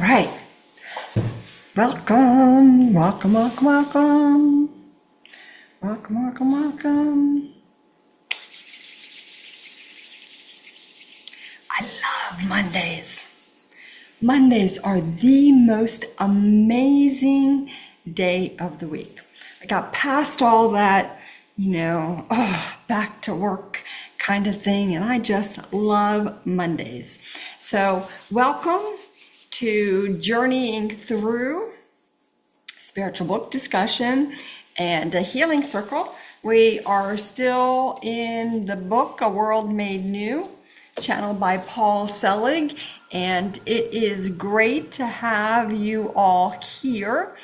right. Welcome, welcome, welcome, welcome. Welcome, welcome, welcome. I love Mondays. Mondays are the most amazing day of the week. I got past all that, back to work kind of thing, and I just love Mondays. So, welcome to Journeying Through Spiritual Book Discussion and a Healing Circle. We are still in the book A World Made New, channeled by Paul Selig, and it is great to have you all here.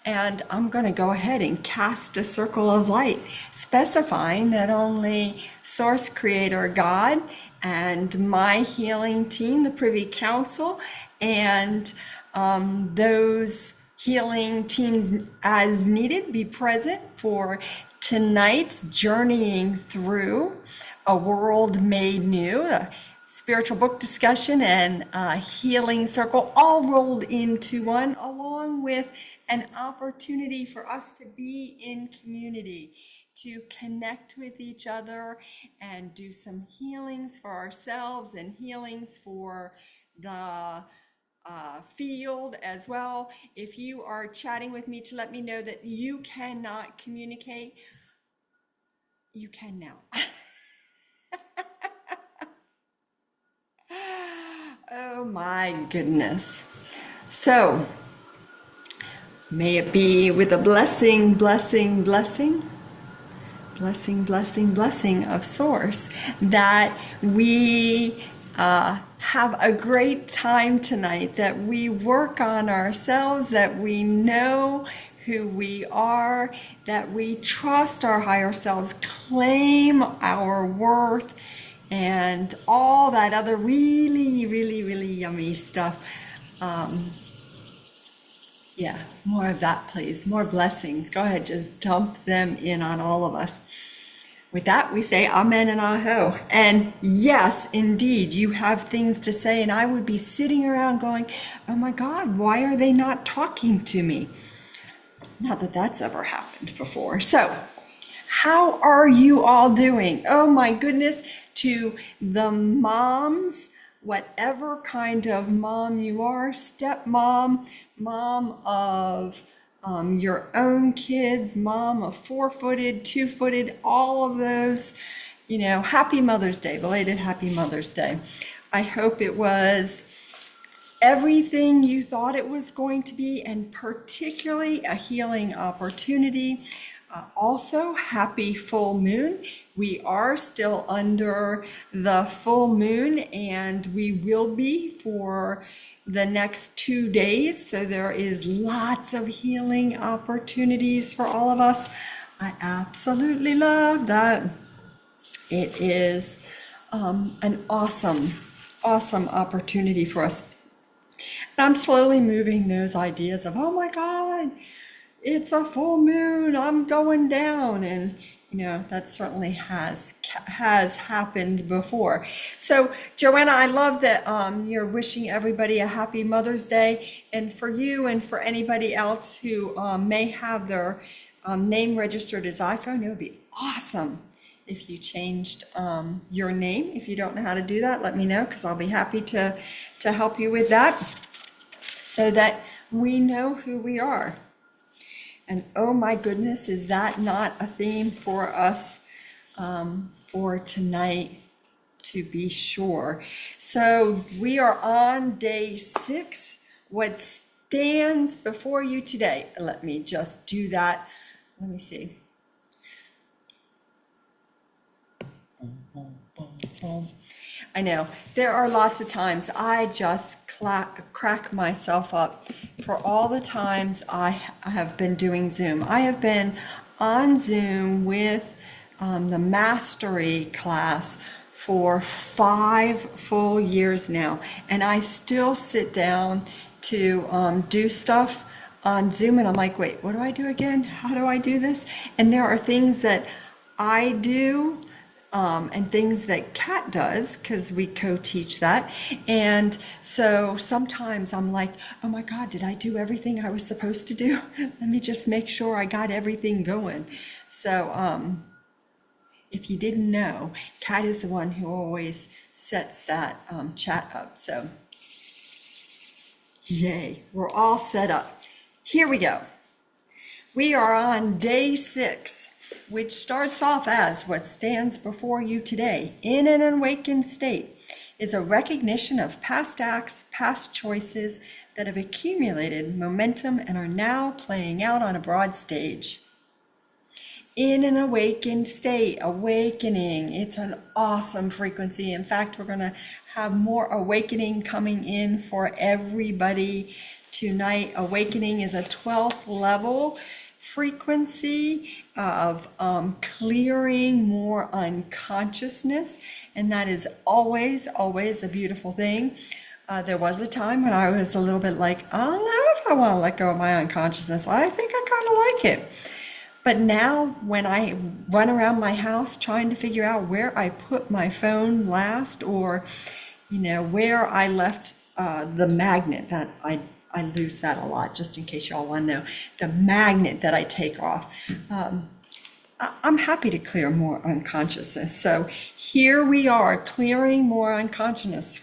And I'm going to go ahead and cast a circle of light, specifying that only Source Creator God and my healing team, the Privy Council, and those healing teams as needed be present for tonight's Journeying Through A World Made New, a spiritual book discussion and a healing circle, all rolled into one, along with an opportunity for us to be in community, to connect with each other and do some healings for ourselves and healings for the field as well. If you are chatting with me to let me know that you cannot communicate, you can now. Oh my goodness. So, may it be with a blessing, blessing, blessing, blessing, blessing, blessing of Source that we have a great time tonight, that we work on ourselves, that we know who we are, that we trust our higher selves, claim our worth, and all that other really, really, really yummy stuff. Yeah, more of that, please. More blessings. Go ahead, just dump them in on all of us. With that, we say amen and aho. And yes, indeed, you have things to say, and I would be sitting around going, oh my God, why are they not talking to me? Not that that's ever happened before. So, how are you all doing? Oh my goodness, to the moms, whatever kind of mom you are, stepmom, mom of your own kids, mom of 4-footed, 2-footed, all of those, happy Mother's Day, belated happy Mother's Day. I hope it was everything you thought it was going to be, and particularly a healing opportunity. Also, happy full moon. We are still under the full moon, and we will be for the next 2 days. So there is lots of healing opportunities for all of us. I absolutely love that. It is an awesome, awesome opportunity for us. And I'm slowly moving those ideas of, oh my God, it's a full moon, I'm going down. And, that certainly has happened before. So, Joanna, I love that you're wishing everybody a happy Mother's Day. And for you and for anybody else who may have their name registered as iPhone, it would be awesome if you changed your name. If you don't know how to do that, let me know, because I'll be happy to help you with that, so that we know who we are. And oh my goodness, is that not a theme for us for tonight, to be sure. So we are on day 6. What stands before you today? Let me just do that. Let me see. I know there are lots of times I just crack myself up for all the times I have been doing Zoom. I have been on Zoom with the mastery class for 5 full years now, and I still sit down to do stuff on Zoom, and I'm like, wait, what do I do again? How do I do this? And there are things that I do and things that Kat does, because we co-teach that. And so sometimes I'm like, oh my God, did I do everything I was supposed to do? Let me just make sure I got everything going. So if you didn't know, Kat is the one who always sets that chat up. So yay, we're all set up. Here we go. We are on day 6, which starts off as what stands before you today in an awakened state is a recognition of past acts, past choices that have accumulated momentum and are now playing out on a broad stage. In an awakened state, awakening, it's an awesome frequency. In fact, we're going to have more awakening coming in for everybody tonight. Awakening is a 12th level frequency of clearing more unconsciousness, and that is always a beautiful thing. There was a time when I was a little bit like, I don't know if I want to let go of my unconsciousness. I think I kind of like it. But now when I run around my house trying to figure out where I put my phone last, or where I left the magnet, that I lose that a lot, just in case y'all want to know, the magnet that I take off. I'm happy to clear more unconsciousness. So here we are clearing more unconsciousness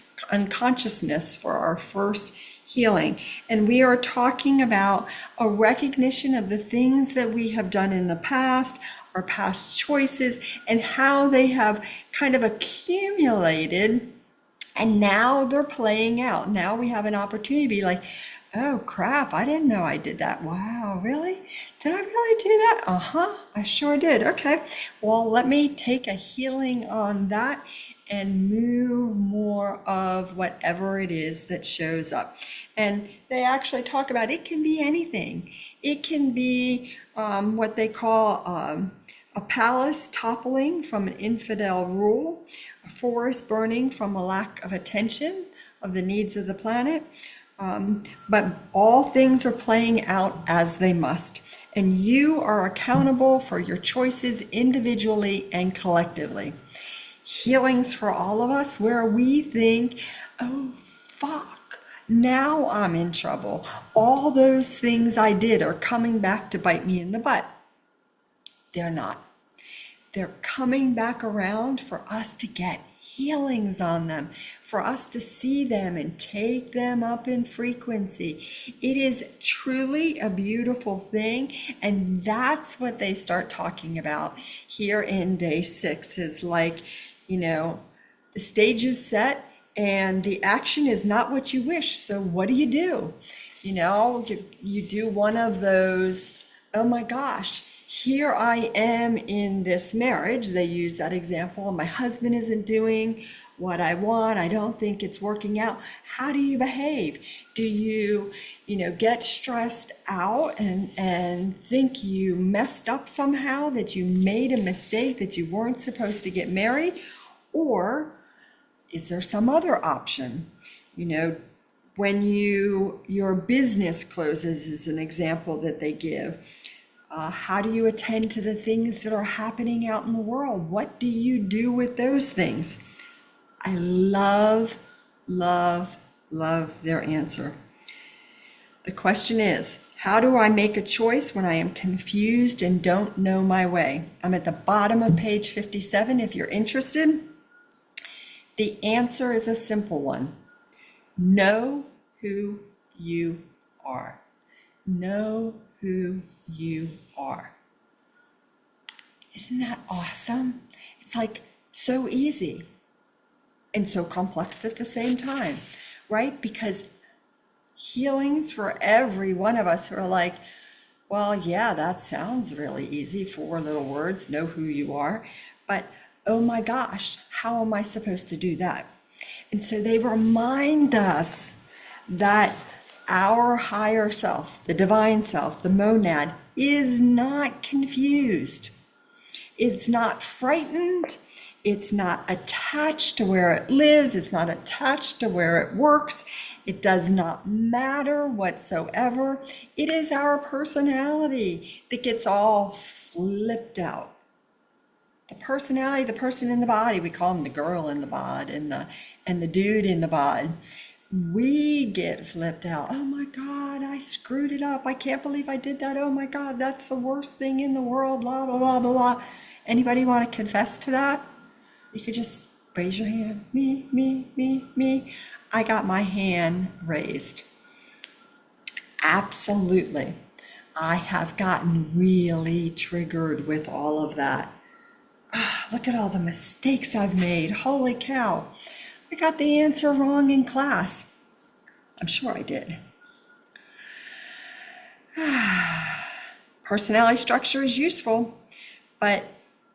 for our first healing. And we are talking about a recognition of the things that we have done in the past, our past choices, and how they have kind of accumulated, and now they're playing out. Now we have an opportunity to be like, oh crap, I didn't know I did that. Wow, really? Did I really do that? I sure did. Okay, well, let me take a healing on that and move more of whatever it is that shows up. And they actually talk about it can be anything. It can be what they call a palace toppling from an infidel rule, a forest burning from a lack of attention of the needs of the planet. But all things are playing out as they must. And you are accountable for your choices individually and collectively. Healings for all of us where we think, oh, fuck, now I'm in trouble. All those things I did are coming back to bite me in the butt. They're not. They're coming back around for us to get healings on them, for us to see them and take them up in frequency. It is truly a beautiful thing, and that's what they start talking about here in day 6 is like, the stage is set and the action is not what you wish. So what do? You do one of those, oh my gosh, here I am in this marriage. They use that example. My husband isn't doing what I want. I don't think it's working out. How do you behave? Do you, get stressed out and think you messed up somehow, that you made a mistake, that you weren't supposed to get married? Or is there some other option? When your business closes is an example that they give. How do you attend to the things that are happening out in the world? What do you do with those things? I love their answer. The question is, how do I make a choice when I am confused and don't know my way? I'm at the bottom of page 57 if you're interested. The answer is a simple one. Know who you are. Know who you are. Isn't that awesome? It's like so easy and so complex at the same time, right? Because healings for every one of us who are like, well, yeah, that sounds really easy, 4 little words, know who you are, but oh my gosh, how am I supposed to do that? And so they remind us that our higher self, the divine self, the monad, is not confused. It's not frightened. It's not attached to where it lives. It's not attached to where it works. It does not matter whatsoever. It is our personality that gets all flipped out. The personality, the person in the body, we call them the girl in the bod and the dude in the bod. We get flipped out. Oh my God, I screwed it up. I can't believe I did that. Oh my God, that's the worst thing in the world. Blah, blah, blah, blah, blah. Anybody want to confess to that? You could just raise your hand. Me, me, me, me. I got my hand raised. Absolutely. I have gotten really triggered with all of that. Look at all the mistakes I've made. Holy cow. I got the answer wrong in class. I'm sure I did. Personality structure is useful, but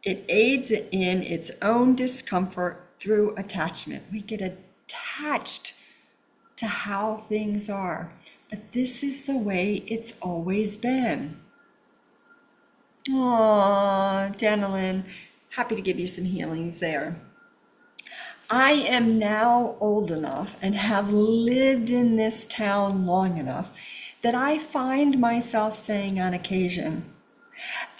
it aids in its own discomfort through attachment. We get attached to how things are, but this is the way it's always been. Aw, Danilyn, happy to give you some healings there. I am now old enough and have lived in this town long enough that I find myself saying on occasion,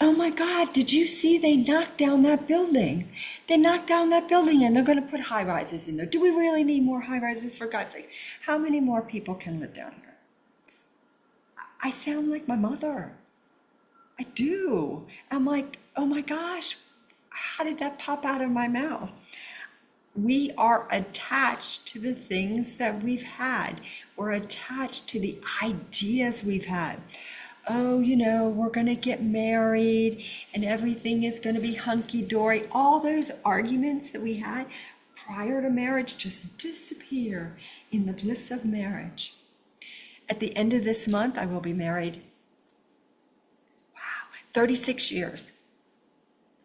oh my God, did you see they knocked down that building? They knocked down that building and they're going to put high rises in there. Do we really need more high rises, for God's sake? How many more people can live down here? I sound like my mother. I do. I'm like, oh my gosh, how did that pop out of my mouth? We are attached to the things that we've had. We're attached to the ideas we've had. Oh, we're going to get married and everything is going to be hunky-dory. All those arguments that we had prior to marriage just disappear in the bliss of marriage. At the end of this month, I will be married. Wow, 36 years.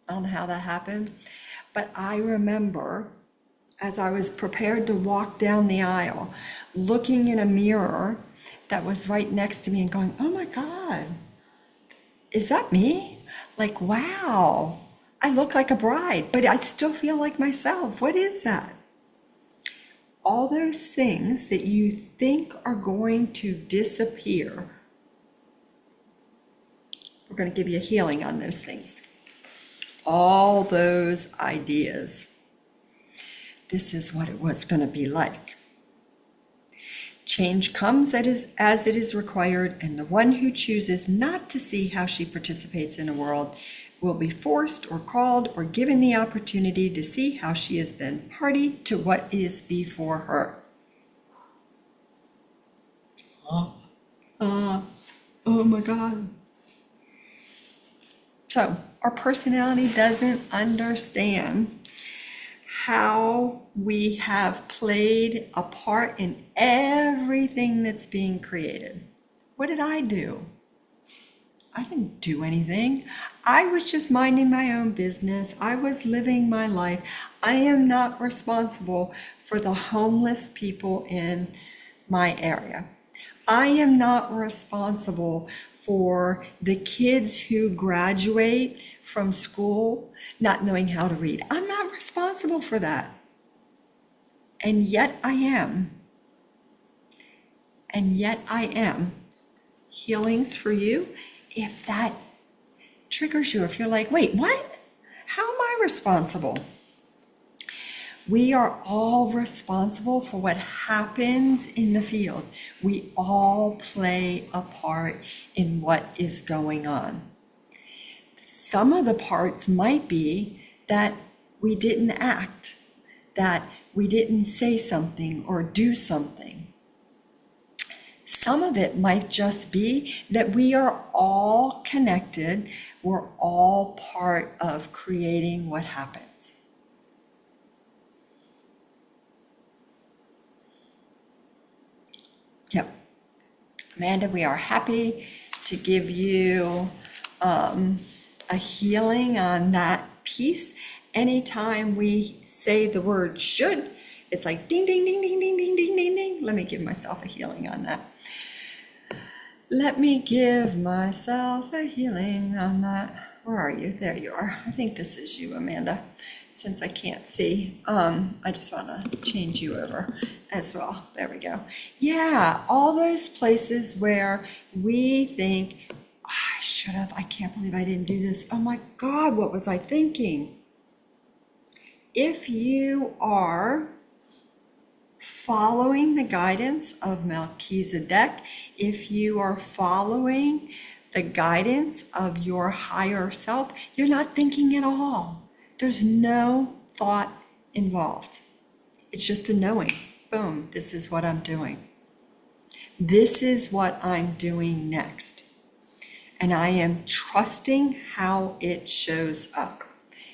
I don't know how that happened, but I remember as I was prepared to walk down the aisle, looking in a mirror that was right next to me and going, oh my God, is that me? Like, wow, I look like a bride, but I still feel like myself. What is that? All those things that you think are going to disappear, we're going to give you a healing on those things. All those ideas. This is what it was going to be like. Change comes as it is required, and the one who chooses not to see how she participates in a world will be forced or called or given the opportunity to see how she has been party to what is before her. Oh my God. So our personality doesn't understand how we have played a part in everything that's being created. What did I do? I didn't do anything. I was just minding my own business. I was living my life. I am not responsible for the homeless people in my area. I am not responsible for the kids who graduate from school not knowing how to read. I'm not responsible for that. And yet I am. And yet I am. Healings for you, if that triggers you, if you're like, wait, what? How am I responsible? We are all responsible for what happens in the field. We all play a part in what is going on. Some of the parts might be that we didn't act, that we didn't say something or do something. Some of it might just be that we are all connected. We're all part of creating what happens. Yep. Amanda, we are happy to give you a healing on that piece. Anytime we say the word should, it's like ding, ding, ding, ding, ding, ding, ding, ding, ding. Let me give myself a healing on that. Let me give myself a healing on that. Where are you? There you are. I think this is you, Amanda. Since I can't see, I just want to change you over as well. There we go. Yeah, all those places where we think, oh, I should have, I can't believe I didn't do this. Oh my God, what was I thinking? if you are following the guidance of Melchizedek, if you are following the guidance of your higher self, you're not thinking at all. There's no thought involved. It's just a knowing. Boom, this is what I'm doing. This is what I'm doing next. And I am trusting how it shows up.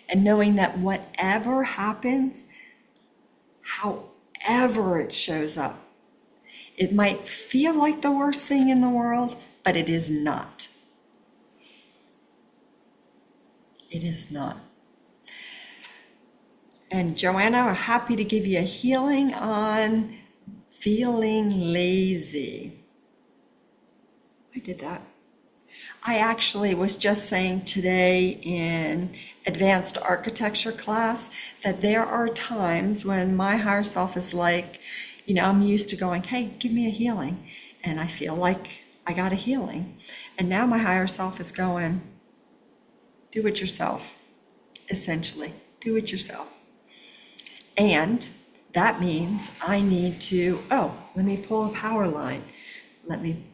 And knowing that whatever happens, however it shows up, it might feel like the worst thing in the world, but it is not. It is not. And Joanna, we're happy to give you a healing on feeling lazy. I did that. I actually was just saying today in advanced architecture class that there are times when my higher self is like, I'm used to going, hey, give me a healing. And I feel like I got a healing. And now my higher self is going, do it yourself, essentially. Do it yourself. And that means I need to, let me pull a power line. Let me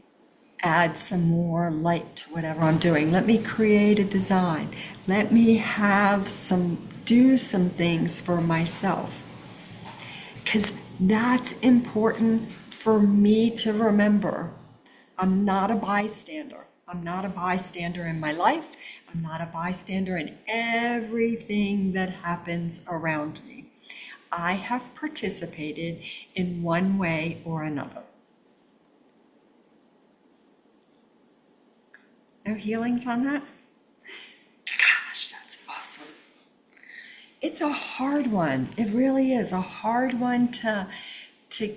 add some more light to whatever I'm doing. Let me create a design. Let me do some things for myself. Because that's important for me to remember. I'm not a bystander. I'm not a bystander in my life. I'm not a bystander in everything that happens around me. I have participated in one way or another. No healings on that? Gosh, that's awesome. It's a hard one. It really is a hard one to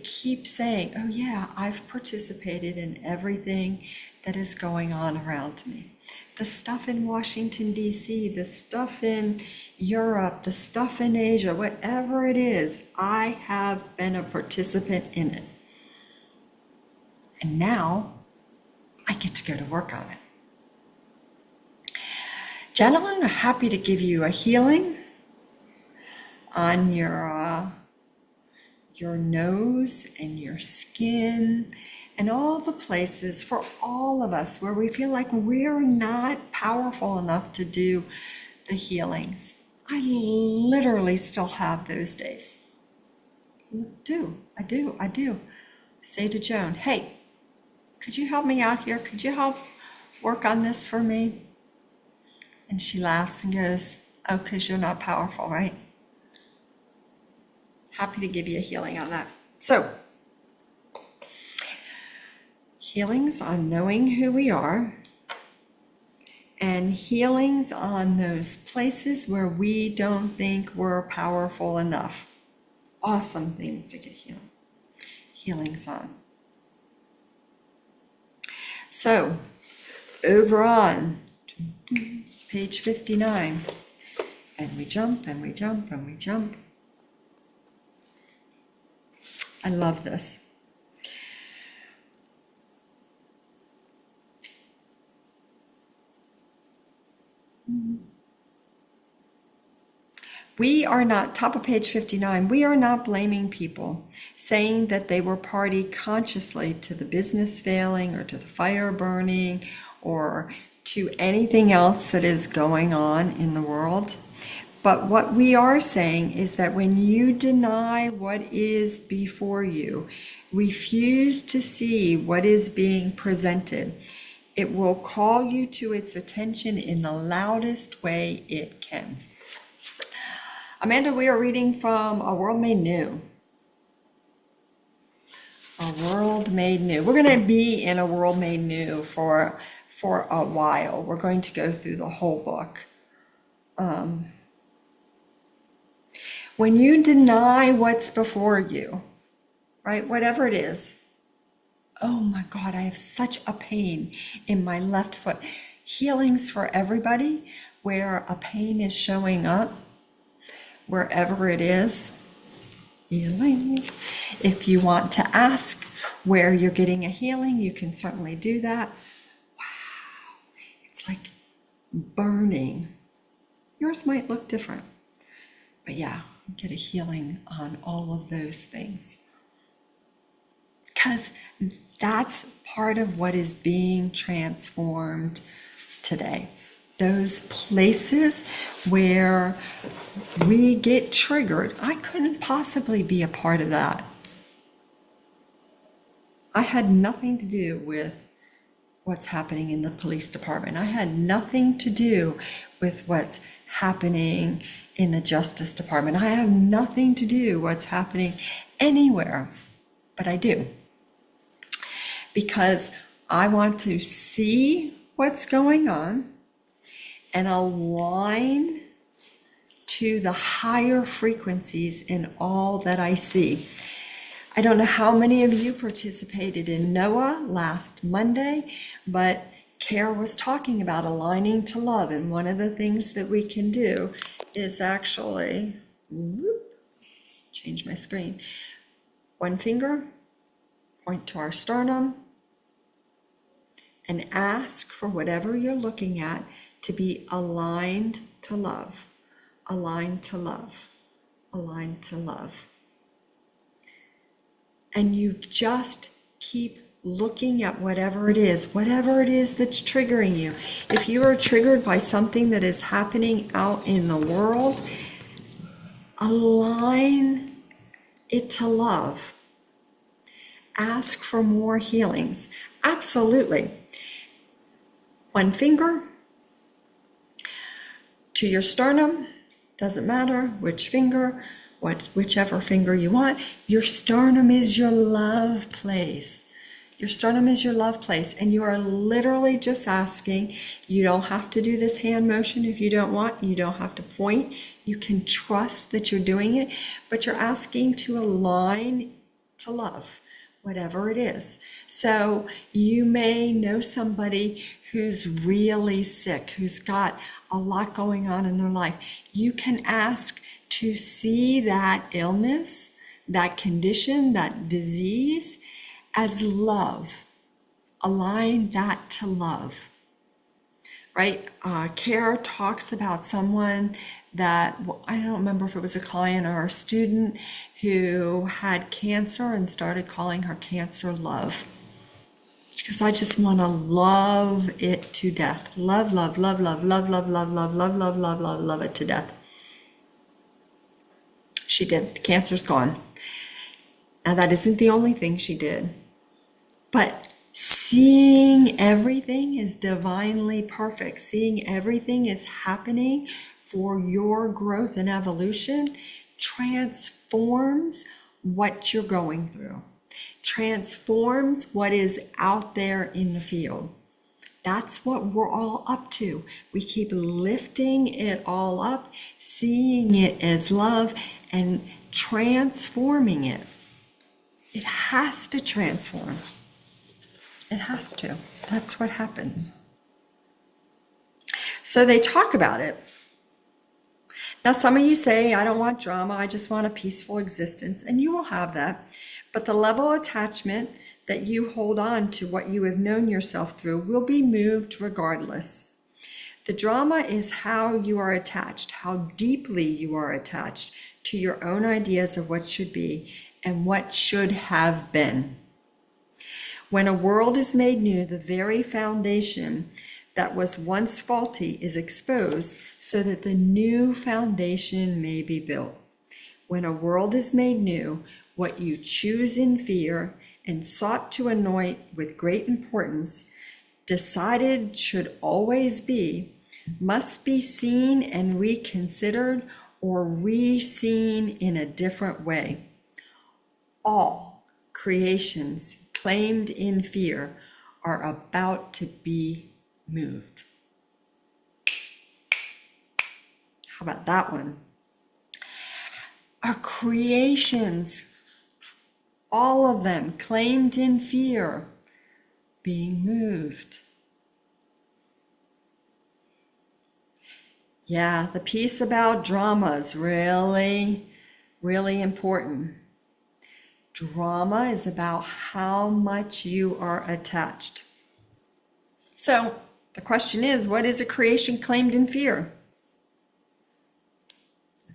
keep saying, oh yeah, I've participated in everything that is going on around me. The stuff in Washington, D.C., the stuff in Europe, the stuff in Asia, whatever it is, I have been a participant in it. And now I get to go to work on it. Gentlemen, I'm happy to give you a healing on your nose and your skin and all the places for all of us where we feel like we're not powerful enough to do the healings. I literally still have those days. I do. Say to Joan, hey, could you help me out here? Could you help work on this for me? And she laughs and goes, oh, because you're not powerful, right? Happy to give you a healing on that. So, healings on knowing who we are, and healings on those places where we don't think we're powerful enough. Awesome things to get healings on. So, over on page 59, and we jump and we jump and we jump. I love this. We are not, top of page 59, we are not blaming people, saying that they were party consciously to the business failing or to the fire burning or to anything else that is going on in the world. But what we are saying is that when you deny what is before you, refuse to see what is being presented, it will call you to its attention in the loudest way it can. Amanda, we are reading from A World Made New. A World Made New. We're going to be in A World Made New for a while. We're going to go through the whole book. When you deny what's before you, right, whatever it is, oh my God, I have such a pain in my left foot. Healings for everybody where a pain is showing up, wherever it is. Healings. If you want to ask where you're getting a healing, you can certainly do that. Wow, it's like burning. Yours might look different, but yeah, get a healing on all of those things. Because that's part of what is being transformed today. Those places where we get triggered, I couldn't possibly be a part of that. I had nothing to do with what's happening in the police department. I had nothing to do with what's happening in the Justice Department. I have nothing to do what's happening anywhere, but I do. Because I want to see what's going on and align to the higher frequencies in all that I see. I don't know how many of you participated in NOAA last Monday, but Kara was talking about aligning to love, and one of the things that we can do is actually, change my screen, one finger, point to our sternum, and ask for whatever you're looking at to be aligned to love, aligned to love, aligned to love. And you just keep looking at whatever it is that's triggering you. If you are triggered by something that is happening out in the world, align it to love. Ask for more healings. Absolutely. One finger to your sternum, doesn't matter which finger, whichever finger you want. Your sternum is your love place. Your sternum is your love place, and you are literally just asking. You don't have to do this hand motion if you don't want. You don't have to point. You can trust that you're doing it, but you're asking to align to love, whatever it is. So you may know somebody who's really sick, who's got a lot going on in their life. You can ask to see that illness, that condition, that disease as love. Align that to love, right? Kara talks about someone that, I don't remember if it was a client or a student who had cancer and started calling her cancer love. Because I just want to love it to death. Love, love, love, love, love, love, love, love, love, love, love, love, love it to death. She did. The cancer's gone. Now, that isn't the only thing she did. But seeing everything is divinely perfect. Seeing everything is happening for your growth and evolution transforms what you're going through. Transforms what is out there in the field. That's what we're all up to. We keep lifting it all up, seeing it as love, and transforming it. It has to transform. It has to. That's what happens. So they talk about it. Now, some of you say, I don't want drama, I just want a peaceful existence, and you will have that. But the level of attachment that you hold on to what you have known yourself through will be moved regardless. The drama is how you are attached, how deeply you are attached to your own ideas of what should be and what should have been. When a world is made new, the very foundation that was once faulty is exposed so that the new foundation may be built. When a world is made new, what you choose in fear and sought to anoint with great importance, decided should always be, must be seen and reconsidered or re-seen in a different way. All creations claimed in fear are about to be moved. How about that one? Our creations, all of them claimed in fear, being moved. Yeah, the piece about drama is really, really important. Drama is about how much you are attached. So the question is, what is a creation claimed in fear?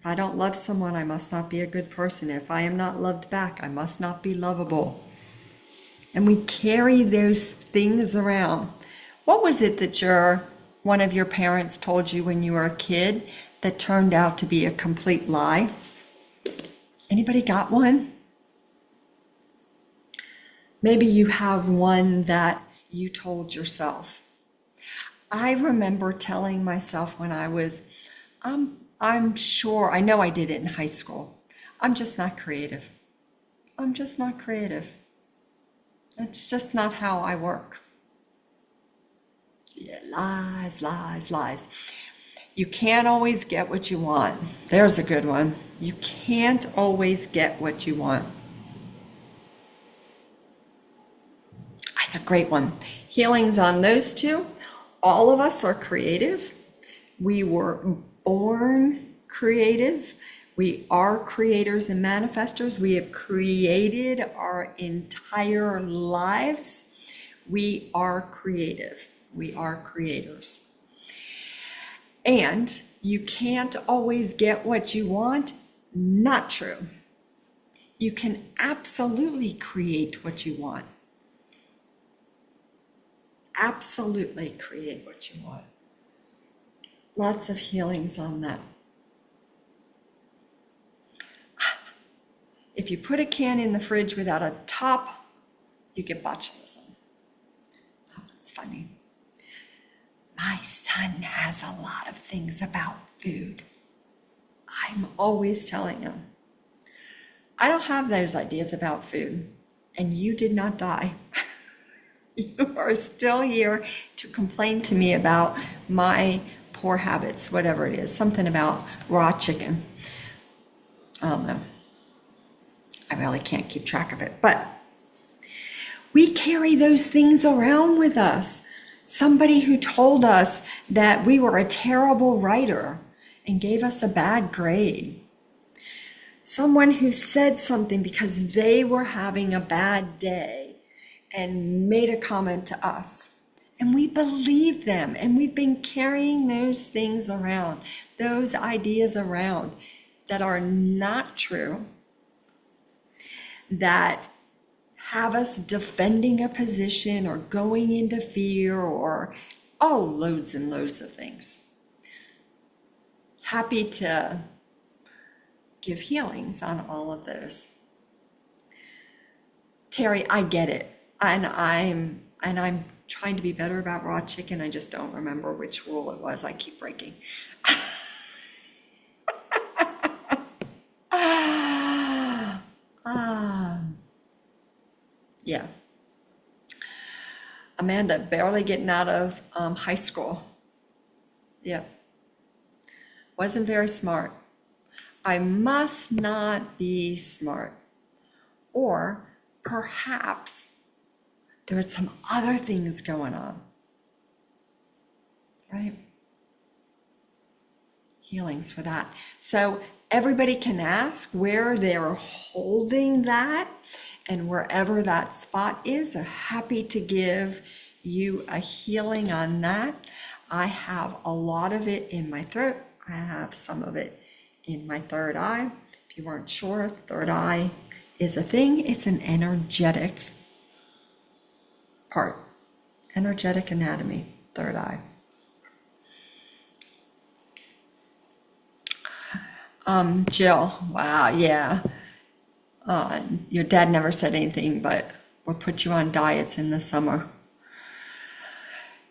If I don't love someone, I must not be a good person. If I am not loved back, I must not be lovable. And we carry those things around. What was it that one of your parents told you when you were a kid that turned out to be a complete lie? Anybody got one? Maybe you have one that you told yourself. I remember telling myself when I was, I'm sure, I know I did it in high school. I'm just not creative. I'm just not creative. It's just not how I work. Yeah, lies, lies, lies. You can't always get what you want. There's a good one. You can't always get what you want. That's a great one. Healings on those two. All of us are creative. We were born creative. We are creators and manifestors. We have created our entire lives. We are creative. We are creators. And you can't always get what you want. Not true. You can absolutely create what you want. Absolutely create what you want. Lots of healings on that. If you put a can in the fridge without a top, you get botulism. Oh, that's funny. My son has a lot of things about food. I'm always telling him, I don't have those ideas about food, and you did not die. You are still here to complain to me about my poor habits, whatever it is, something about raw chicken. I don't know. I really can't keep track of it, but we carry those things around with us. Somebody who told us that we were a terrible writer and gave us a bad grade. Someone who said something because they were having a bad day and made a comment to us. And we believed them, and we've been carrying those things around, those ideas around that are not true, that have us defending a position or going into fear or, loads and loads of things. Happy to give healings on all of those. Terry, I get it. And I'm trying to be better about raw chicken. I just don't remember which rule it was I keep breaking. Yeah. Amanda, barely getting out of high school. Yep. Wasn't very smart. I must not be smart. Or perhaps there were some other things going on. Right? Healings for that. So everybody can ask where they're holding that, and wherever that spot is, I'm happy to give you a healing on that. I have a lot of it in my throat. I have some of it in my third eye. If you weren't sure, third eye is a thing. It's an energetic part. Energetic anatomy, third eye. Jill, wow, yeah. Your dad never said anything, but we'll put you on diets in the summer.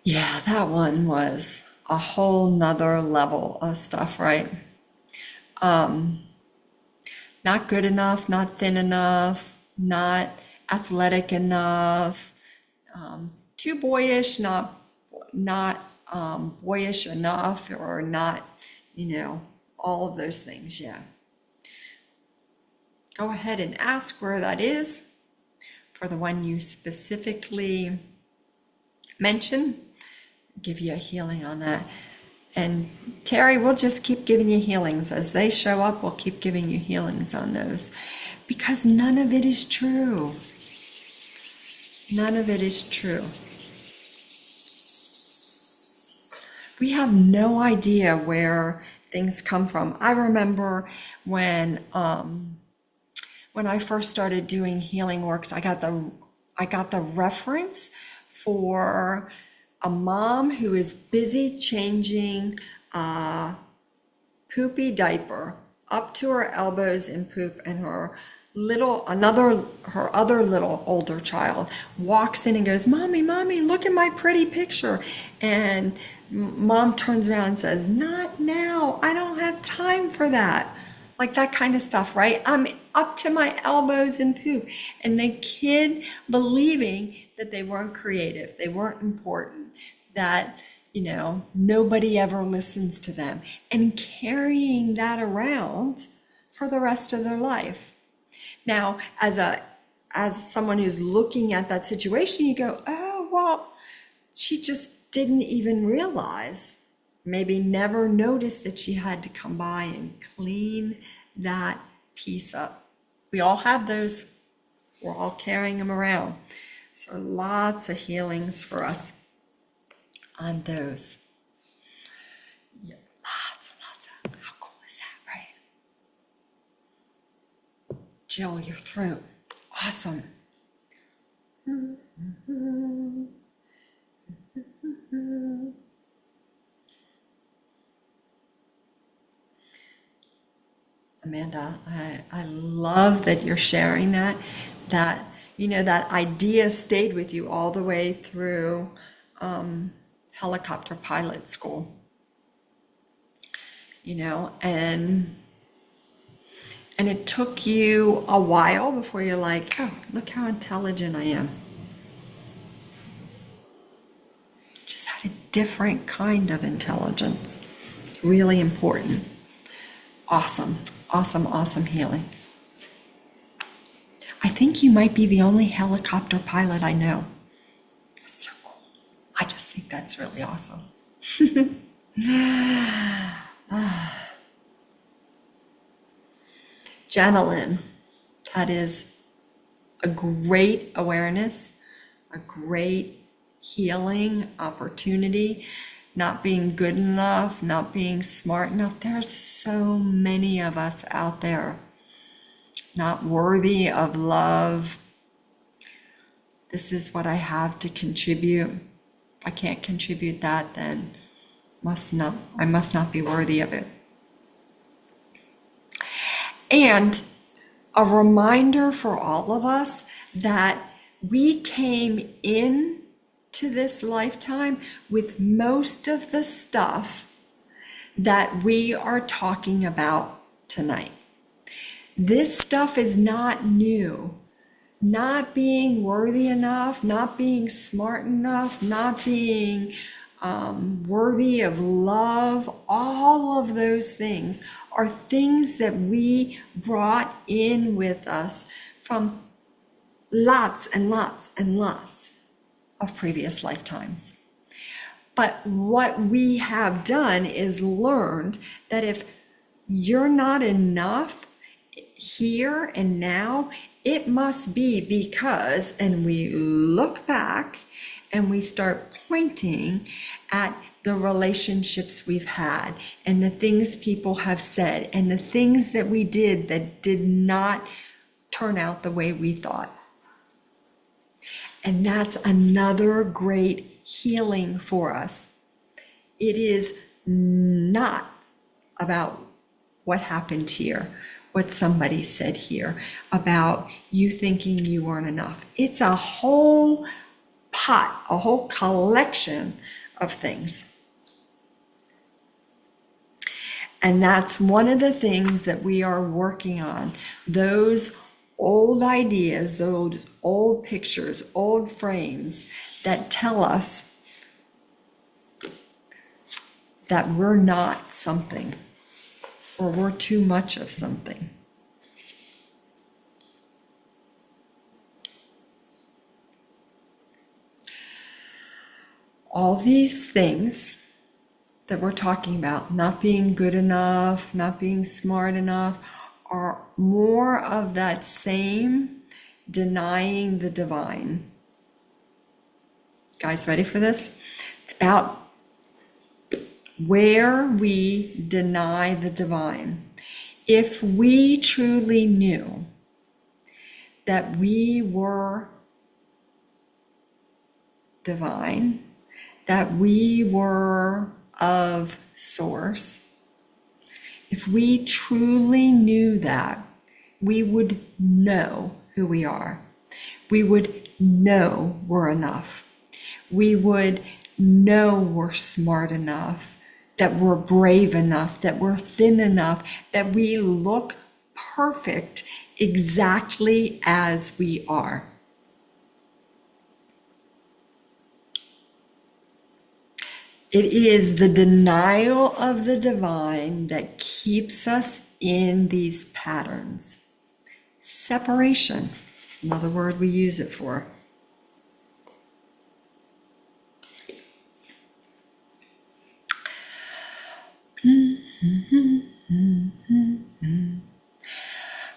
Yeah, that one was a whole nother level of stuff, right? Not good enough, not thin enough, not athletic enough, too boyish, not boyish enough, or not, all of those things, yeah. Go ahead and ask where that is for the one you specifically mentioned. Give you a healing on that. And Terry, we'll just keep giving you healings. As they show up, we'll keep giving you healings on those. Because none of it is true. None of it is true. we have no idea where things come from. I remember when I first started doing healing works, I got the reference for a mom who is busy changing a poopy diaper up to her elbows in poop, and her other little older child walks in and goes, "Mommy, Mommy, look at my pretty picture." And mom turns around and says, "Not now. I don't have time for that." Like that kind of stuff, right? I'm up to my elbows in poop. And the kid believing that they weren't creative, they weren't important, that, nobody ever listens to them, and carrying that around for the rest of their life. Now, as someone who's looking at that situation, you go, "Oh, well, she just didn't even realize, maybe never noticed that she had to come by and clean that piece up." We all have those. We're all carrying them around. So lots of healings for us on those. Yeah, lots and lots of, how cool is that, right? Jill, your throat. Awesome. Amanda, I love that you're sharing that that idea stayed with you all the way through helicopter pilot school, and it took you a while before you're like, "Oh, look how intelligent I am." Just had a different kind of intelligence. Really important. Awesome, awesome, awesome healing. I think you might be the only helicopter pilot I know. That's so cool. I just think that's really awesome. Janelyn, that is a great awareness, a great healing opportunity. Not being good enough, not being smart enough. There's so many of us out there not worthy of love. This is what I have to contribute. If I can't contribute that, then I must not be worthy of it. And a reminder for all of us that we came in to this lifetime with most of the stuff that we are talking about tonight. This stuff is not new. Not being worthy enough, not being smart enough, not being worthy of love, all of those things are things that we brought in with us from lots and lots and lots of previous lifetimes. But what we have done is learned that if you're not enough here and now, it must be because, and we look back and we start pointing at the relationships we've had and the things people have said and the things that we did that did not turn out the way we thought. And that's another great healing for us. It is not about what happened here, what somebody said here, about you thinking you weren't enough. It's a whole pot, a whole collection of things. And that's one of the things that we are working on. Those old ideas, those old pictures, old frames that tell us that we're not something or we're too much of something. All these things that we're talking about, not being good enough, not being smart enough, are more of that same denying the divine. Guys, ready for this? It's about where we deny the divine. If we truly knew that we were divine, that we were of source, if we truly knew that, we would know who we are. We would know we're enough. We would know we're smart enough, that we're brave enough, that we're thin enough, that we look perfect exactly as we are. It is the denial of the divine that keeps us in these patterns. Separation, another word we use it for.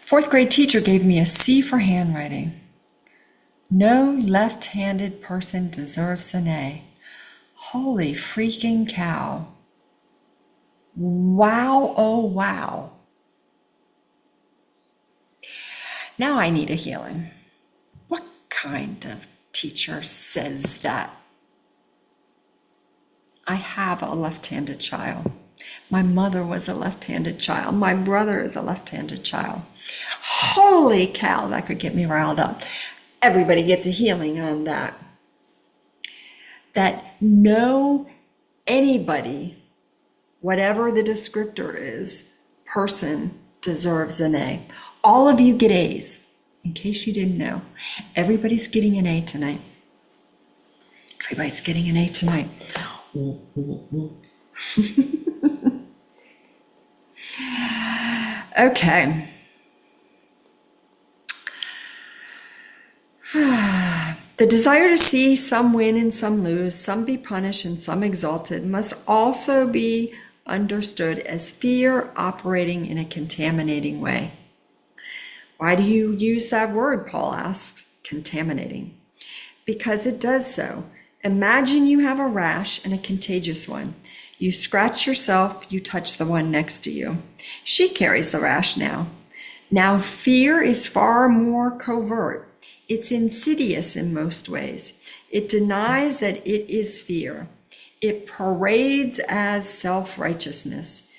Fourth grade teacher gave me a C for handwriting. No left-handed person deserves an A. Holy freaking cow. Wow, oh wow. Now I need a healing. What kind of teacher says that? I have a left-handed child. My mother was a left-handed child. My brother is a left-handed child. Holy cow, that could get me riled up. Everybody gets a healing on that. That no anybody, whatever the descriptor is, person deserves an A. All of you get A's, in case you didn't know. Everybody's getting an A tonight. Everybody's getting an A tonight. Ooh, ooh, ooh. Okay. The desire to see some win and some lose, some be punished and some exalted, must also be understood as fear operating in a contaminating way. Why do you use that word, Paul asks, contaminating? Because it does so. Imagine you have a rash and a contagious one. You scratch yourself, you touch the one next to you. She carries the rash now. Now fear is far more covert. It's insidious in most ways. It denies that it is fear. It parades as self-righteousness.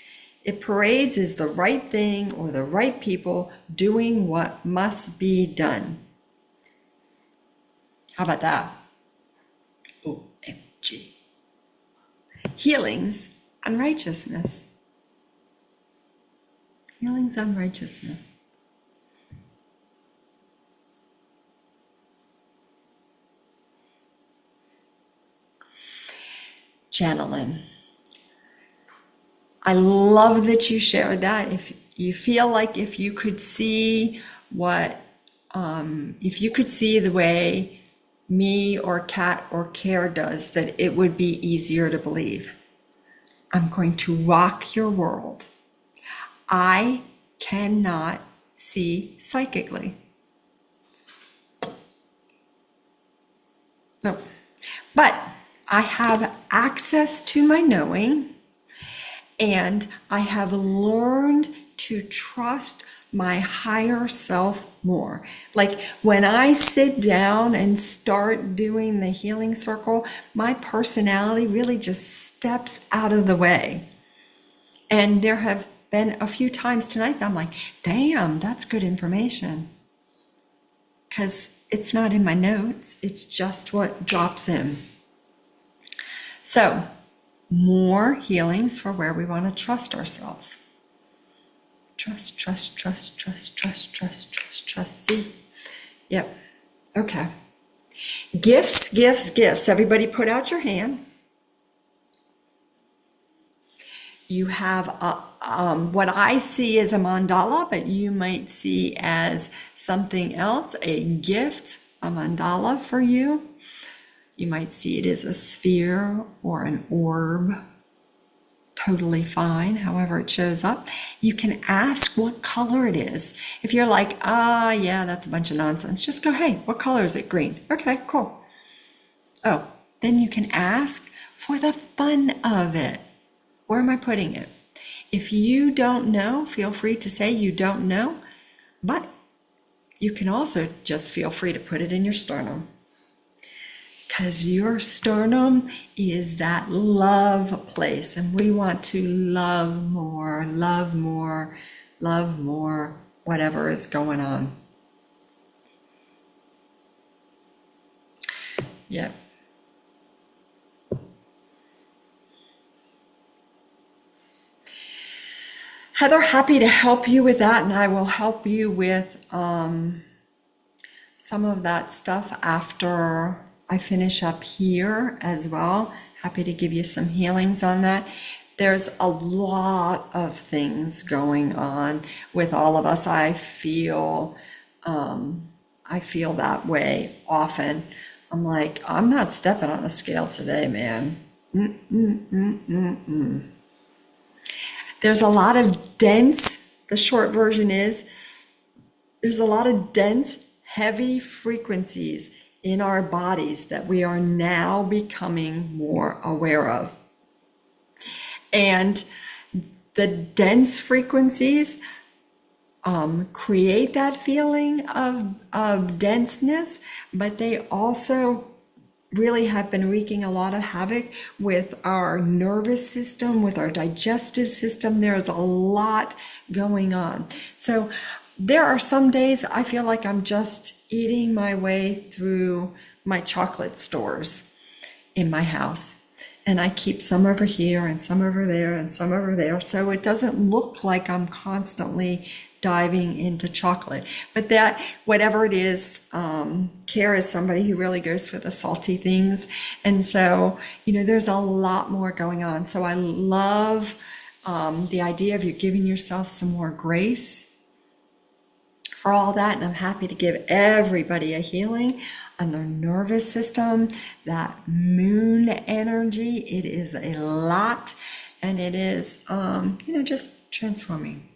It parades as the right thing or the right people doing what must be done. How about that? OMG. Healing's unrighteousness. Healing's unrighteousness. Channeling. I love that you shared that. If you feel like if you could see if you could see the way me or Kat or Care does, that it would be easier to believe. I'm going to rock your world. I cannot see psychically. No. But I have access to my knowing, and I have learned to trust my higher self more. Like when I sit down and start doing the healing circle, my personality really just steps out of the way. And there have been a few times tonight that I'm like, damn, that's good information. Because it's not in my notes, it's just what drops in. So, more healings for where we want to trust ourselves. Trust, trust, trust, trust, trust, trust, trust, trust. See? Yep. Okay. Gifts, gifts, gifts. Everybody put out your hand. You have what I see as a mandala, but you might see as something else, a gift, a mandala for you. You might see it as a sphere or an orb. Totally fine, however it shows up. You can ask what color it is. If you're like, yeah, that's a bunch of nonsense, just go, hey, what color is it? Green. Okay, cool. Oh, then you can ask for the fun of it. Where am I putting it? If you don't know, feel free to say you don't know, but you can also just feel free to put it in your sternum. Because your sternum is that love place, and we want to love more, love more, love more, whatever is going on. Yep. Heather, happy to help you with that, and I will help you with some of that stuff after I finish up here as well. Happy to give you some healings on that. There's a lot of things going on with all of us. I feel that way often. I'm like, I'm not stepping on a scale today, man. There's a lot of dense, the short version is, there's a lot of dense, heavy frequencies in our bodies that we are now becoming more aware of. And the dense frequencies create that feeling of denseness, but they also really have been wreaking a lot of havoc with our nervous system, with our digestive system. There's a lot going on. So there are some days I feel like I'm just eating my way through my chocolate stores in my house. And I keep some over here and some over there and some over there. So it doesn't look like I'm constantly diving into chocolate. But that, whatever it is, Care is somebody who really goes for the salty things. And so, there's a lot more going on. So I love the idea of you giving yourself some more grace for all that. And I'm happy to give everybody a healing on their nervous system, that moon energy. It is a lot, and it is, just transforming.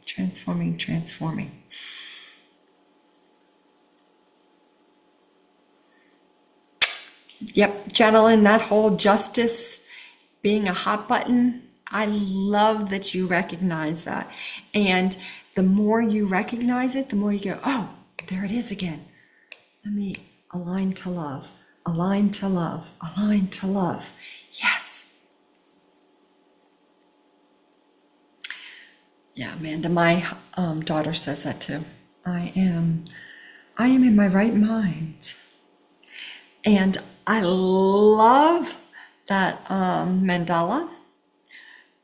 Yep, channeling that whole justice being a hot button. I love that you recognize that. And the more you recognize it, the more you go, oh, there it is again. Let me align to love, align to love, align to love. Yes. Yeah, Amanda, my daughter says that too. I am in my right mind. And I love that mandala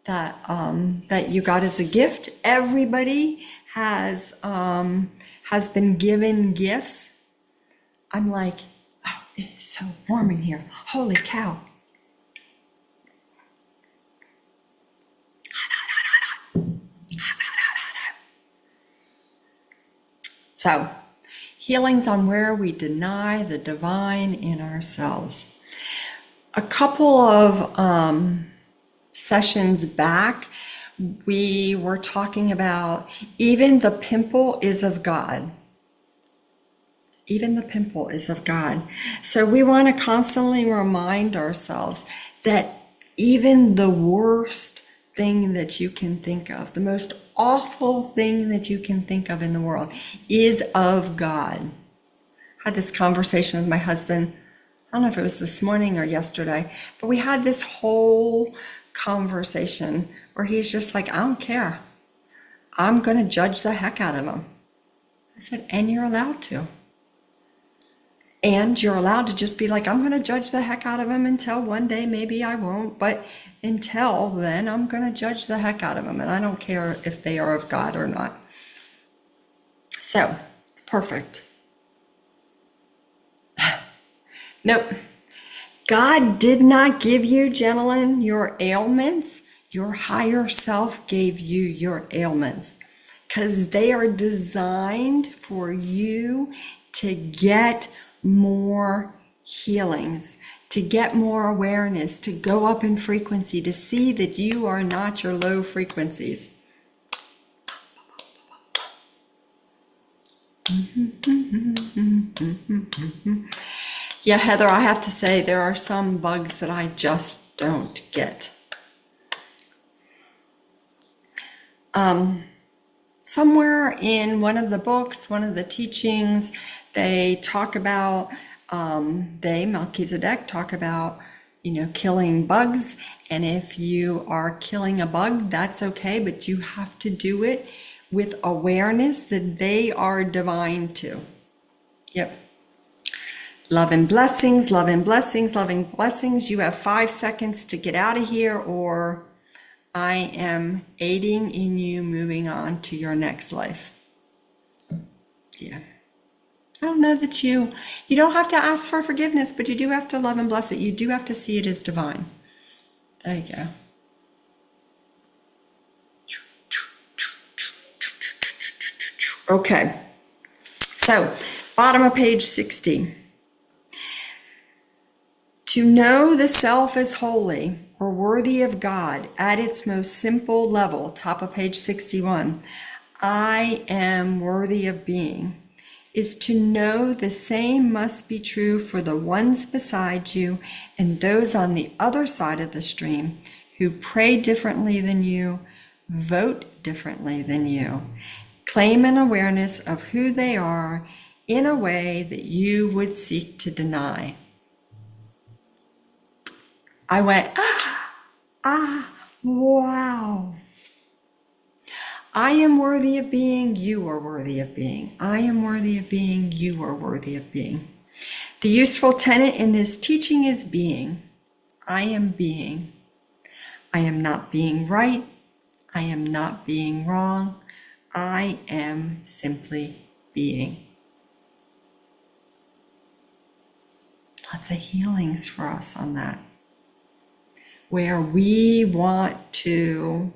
that you got as a gift. Everybody has been given gifts. I'm like, oh, it's so warm in here. Holy cow. So, healings on where we deny the divine in ourselves. A couple of sessions back, we were talking about even the pimple is of God. Even the pimple is of God. So we want to constantly remind ourselves that even the worst thing that you can think of, the most awful thing that you can think of in the world, is of God. I had this conversation with my husband, I don't know if it was this morning or yesterday, but we had this whole conversation where he's just like, I don't care. I'm going to judge the heck out of him. I said, and you're allowed to. And you're allowed to just be like, I'm going to judge the heck out of him until one day maybe I won't. But until then, I'm going to judge the heck out of them. And I don't care if they are of God or not. So, it's perfect. Nope. God did not give you, gentlemen, your ailments. Your higher self gave you your ailments. Because they are designed for you to get more healings, to get more awareness, to go up in frequency, to see that you are not your low frequencies. Yeah, Heather, I have to say there are some bugs that I just don't get. Somewhere in one of the books, one of the teachings, they talk about, Melchizedek, talk about, killing bugs. And if you are killing a bug, that's okay, but you have to do it with awareness that they are divine too. Yep. Love and blessings, love and blessings, loving blessings. You have 5 seconds to get out of here, or I am aiding in you moving on to your next life. Yeah. I don't know that you don't have to ask for forgiveness, but you do have to love and bless it. You do have to see it as divine. There you go. Okay. So, bottom of page 60. To know the self as holy or worthy of God at its most simple level, top of page 61, I am worthy of being, is to know the same must be true for the ones beside you and those on the other side of the stream who pray differently than you, vote differently than you, claim an awareness of who they are in a way that you would seek to deny. I went, wow. I am worthy of being, you are worthy of being. I am worthy of being, you are worthy of being. The useful tenet in this teaching is being. I am being. I am not being right. I am not being wrong. I am simply being. Lots of healings for us on that. Where we want to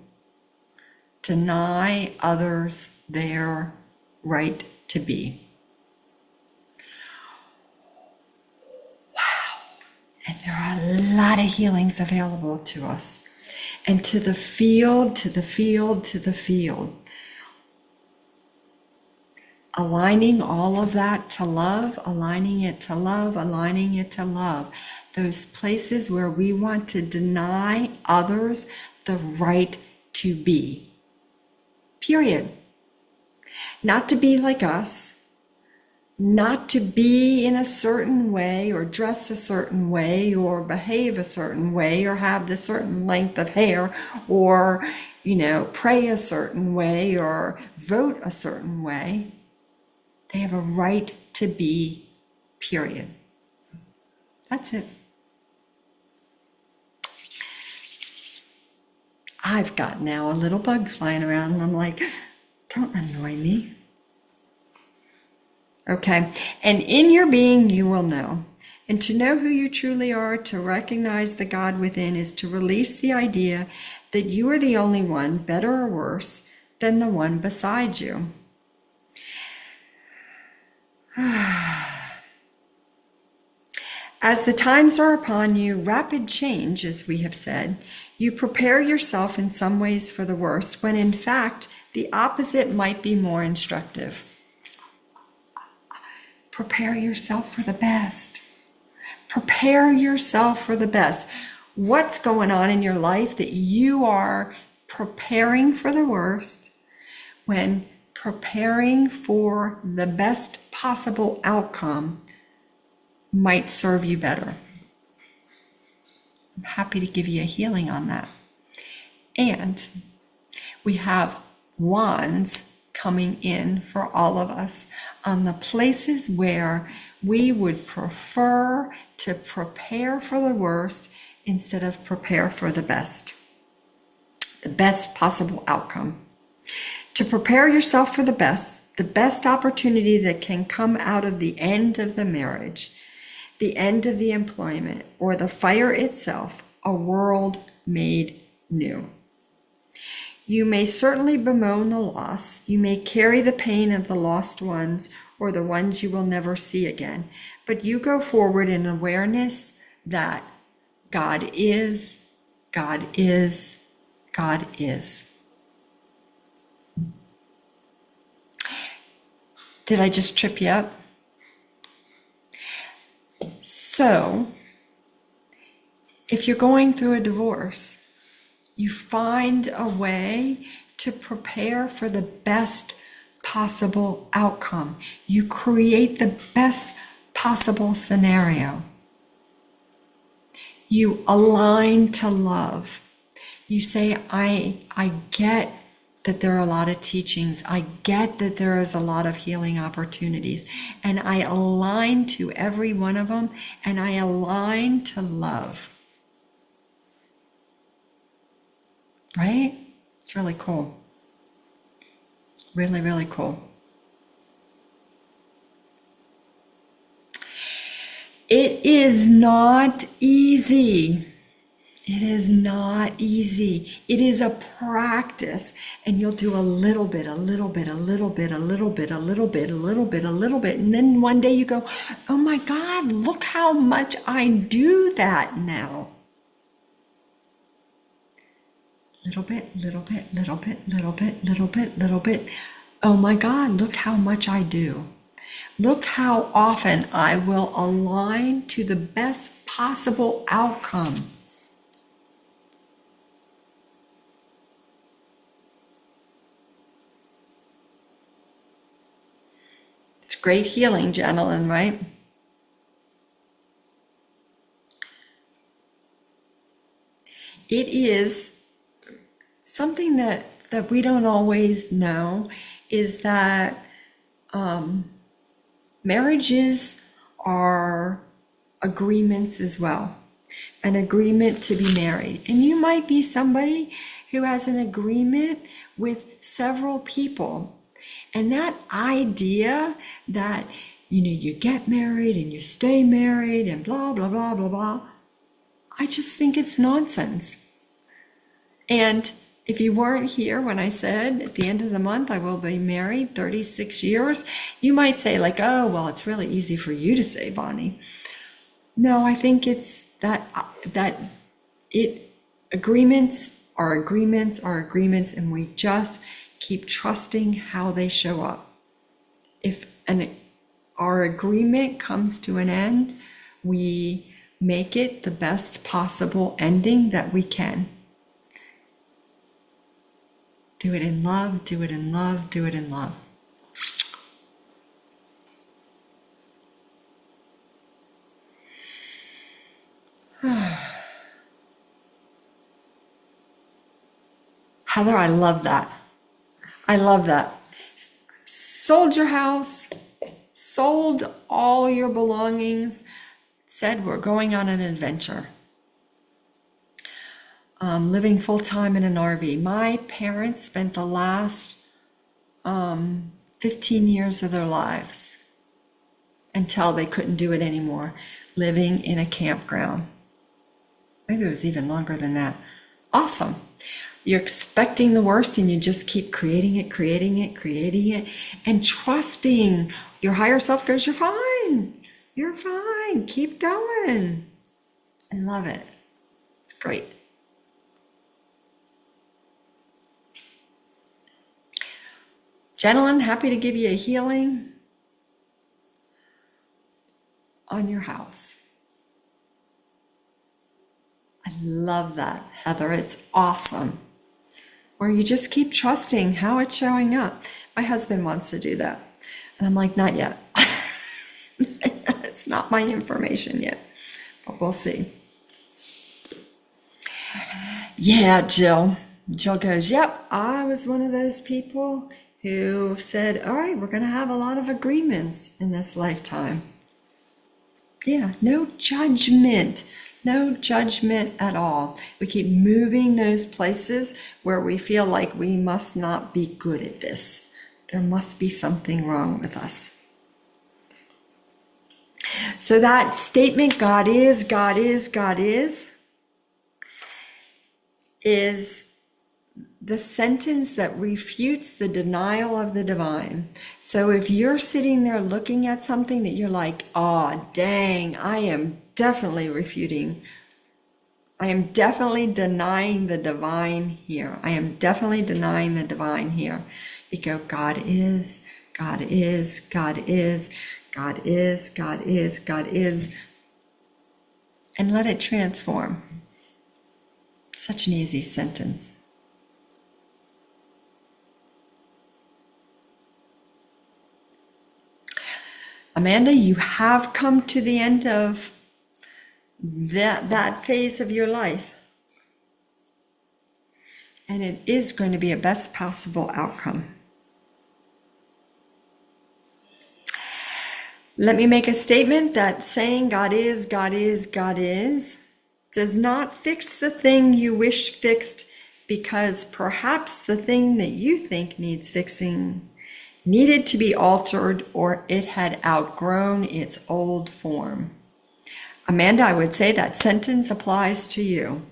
deny others their right to be. Wow. And there are a lot of healings available to us. And to the field, to the field, to the field. Aligning all of that to love, aligning it to love, aligning it to love. Those places where we want to deny others the right to be. Period. Not to be like us, not to be in a certain way or dress a certain way or behave a certain way or have the certain length of hair or, pray a certain way or vote a certain way. They have a right to be, period. That's it. I've got now a little bug flying around and I'm like, don't annoy me. Okay, and in your being you will know. And to know who you truly are, to recognize the God within, is to release the idea that you are the only one, better or worse, than the one beside you. As the times are upon you, rapid change, as we have said, you prepare yourself in some ways for the worst, when in fact, the opposite might be more instructive. Prepare yourself for the best. Prepare yourself for the best. What's going on in your life that you are preparing for the worst when preparing for the best possible outcome might serve you better? I'm happy to give you a healing on that. And we have wands coming in for all of us on the places where we would prefer to prepare for the worst instead of prepare for the best possible outcome. To prepare yourself for the best opportunity that can come out of the end of the marriage, the end of the employment, or the fire itself, a world made new. You may certainly bemoan the loss. You may carry the pain of the lost ones or the ones you will never see again. But you go forward in awareness that God is, God is, God is. Did I just trip you up? So, if you're going through a divorce, you find a way to prepare for the best possible outcome. You create the best possible scenario. You align to love. You say, I get that there are a lot of teachings. I get that there is a lot of healing opportunities. And I align to every one of them, and I align to love. Right? It's really cool. Really, really cool. It is not easy. It is not easy. It is a practice, and you'll do a little bit, a little bit, a little bit, a little bit, a little bit, a little bit, a little bit. And then one day you go, oh my God, look how much I do that now. Little bit, little bit, little bit, little bit, little bit, little bit. Oh my God, look how much I do. Look how often I will align to the best possible outcome. It's great healing, gentlemen, right? It is something that we don't always know is that marriages are agreements as well, an agreement to be married. And you might be somebody who has an agreement with several people. And that idea that, you get married and you stay married and blah, blah, blah, blah, blah, I just think it's nonsense. And if you weren't here when I said at the end of the month I will be married 36 years, you might say like, oh, well, it's really easy for you to say, Bonnie. No, I think it's that agreements are agreements are agreements, and we just keep trusting how they show up. If our agreement comes to an end, we make it the best possible ending that we can. Do it in love, do it in love, do it in love. Heather, I love that. I love that. Sold your house, sold all your belongings, said we're going on an adventure. Living full-time in an RV. My parents spent the last 15 years of their lives until they couldn't do it anymore, living in a campground. Maybe it was even longer than that. Awesome. You're expecting the worst and you just keep creating it, and trusting your higher self goes, you're fine. You're fine. Keep going. I love it. It's great. Gentlemen, happy to give you a healing on your house. I love that, Heather. It's awesome. Where you just keep trusting how it's showing up. My husband wants to do that. And I'm like, not yet. It's not my information yet, but we'll see. Yeah, Jill. Jill goes, yep, I was one of those people who said, all right, we're going to have a lot of agreements in this lifetime. Yeah, no judgment. No judgment at all. We keep moving those places where we feel like we must not be good at this. There must be something wrong with us. So that statement, God is the sentence that refutes the denial of the divine. So if you're sitting there looking at something that you're like, oh, dang, I am definitely refuting. I am definitely denying the divine here. I am definitely denying the divine here. You go, God is, God is, God is, God is, God is, God is. And let it transform. Such an easy sentence. Amanda, you have come to the end of that phase of your life. And it is going to be a best possible outcome. Let me make a statement that saying God is, God is, God is does not fix the thing you wish fixed, because perhaps the thing that you think needs fixing needed to be altered, or it had outgrown its old form. Amanda, I would say that sentence applies to you.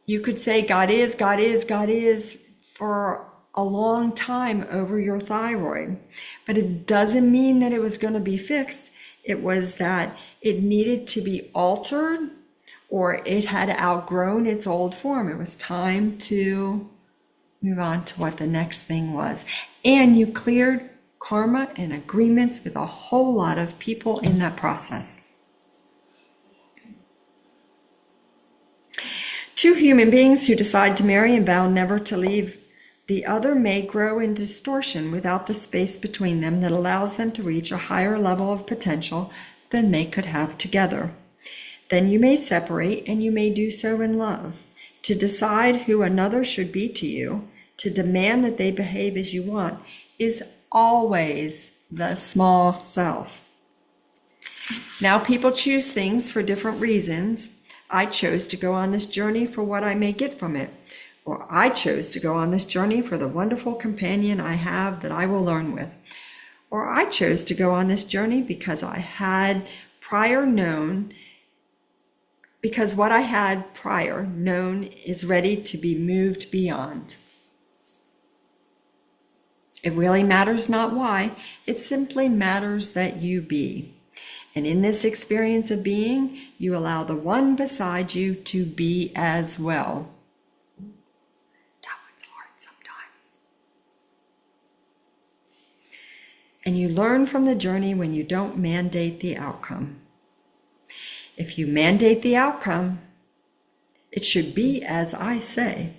You could say God is, God is, God is for a long time over your thyroid, but it doesn't mean that it was going to be fixed. It was that it needed to be altered, or it had outgrown its old form. It was time to move on to what the next thing was. And you cleared karma and agreements with a whole lot of people in that process. Two human beings who decide to marry and vow never to leave the other may grow in distortion without the space between them that allows them to reach a higher level of potential than they could have together. Then you may separate, and you may do so in love. To decide who another should be to you, to demand that they behave as you want, is always the small self. Now people choose things for different reasons. I chose to go on this journey for what I may get from it. Or I chose to go on this journey for the wonderful companion I have that I will learn with. Or I chose to go on this journey because I had prior known, because what I had prior known is ready to be moved beyond. It really matters not why, it simply matters that you be. And in this experience of being, you allow the one beside you to be as well. That one's hard sometimes. And you learn from the journey when you don't mandate the outcome. If you mandate the outcome, it should be as I say.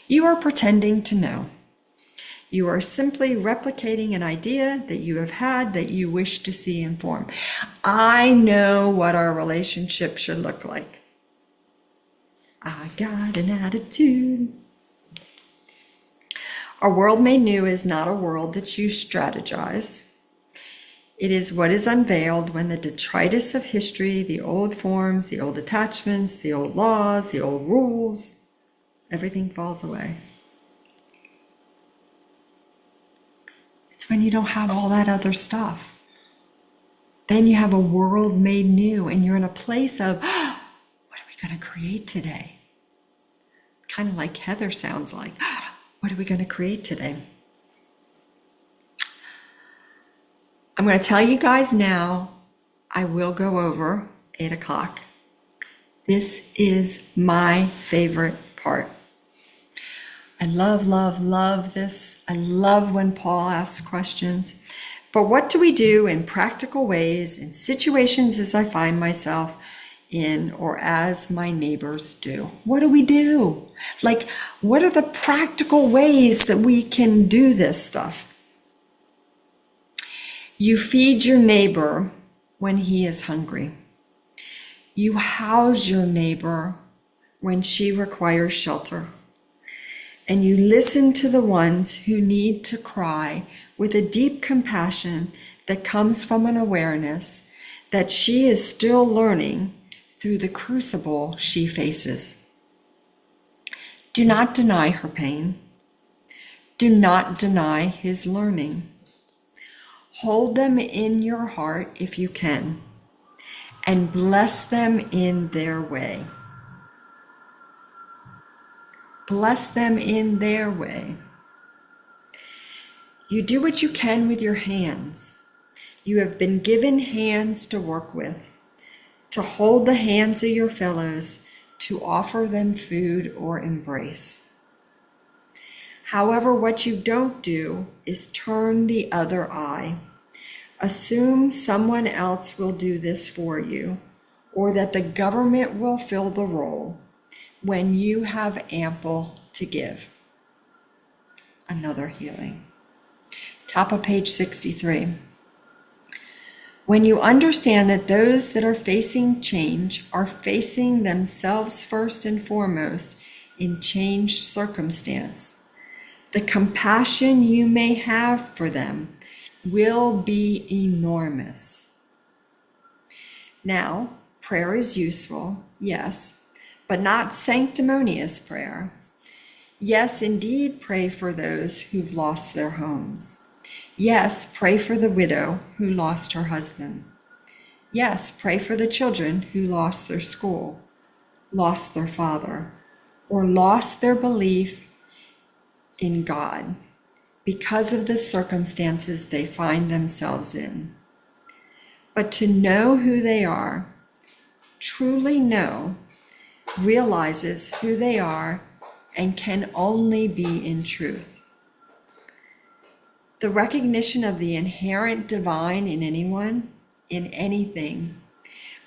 You are pretending to know. You are simply replicating an idea that you have had that you wish to see in form. I know what our relationship should look like. I got an attitude. A world made new is not a world that you strategize. It is what is unveiled when the detritus of history, the old forms, the old attachments, the old laws, the old rules, everything falls away. It's when you don't have all that other stuff. Then you have a world made new, and you're in a place of, what are we going to create today? Kind of like Heather sounds like, what are we going to create today? I'm going to tell you guys now, I will go over 8 o'clock. This is my favorite part. I love this. I love when Paul asks questions. But what do we do in practical ways, in situations as I find myself in, or as my neighbors do? What do we do? Like, what are the practical ways that we can do this stuff? You feed your neighbor when he is hungry. You house your neighbor when she requires shelter. And you listen to the ones who need to cry with a deep compassion that comes from an awareness that she is still learning through the crucible she faces. Do not deny her pain. Do not deny his learning. Hold them in your heart if you can, and bless them in their way. Bless them in their way. You do what you can with your hands. You have been given hands to work with, to hold the hands of your fellows, to offer them food or embrace. However, what you don't do is turn the other eye. Assume someone else will do this for you, or that the government will fill the role when you have ample to give. Another healing. Top of page 63. When you understand that those that are facing change are facing themselves first and foremost in changed circumstance, the compassion you may have for them will be enormous. Now, prayer is useful, yes, but not sanctimonious prayer. Yes, indeed, pray for those who've lost their homes. Yes, pray for the widow who lost her husband. Yes, pray for the children who lost their school, lost their father, or lost their belief in God because of the circumstances they find themselves in. But to know who they are, truly know, realizes who they are, and can only be in truth. The recognition of the inherent divine in anyone, in anything,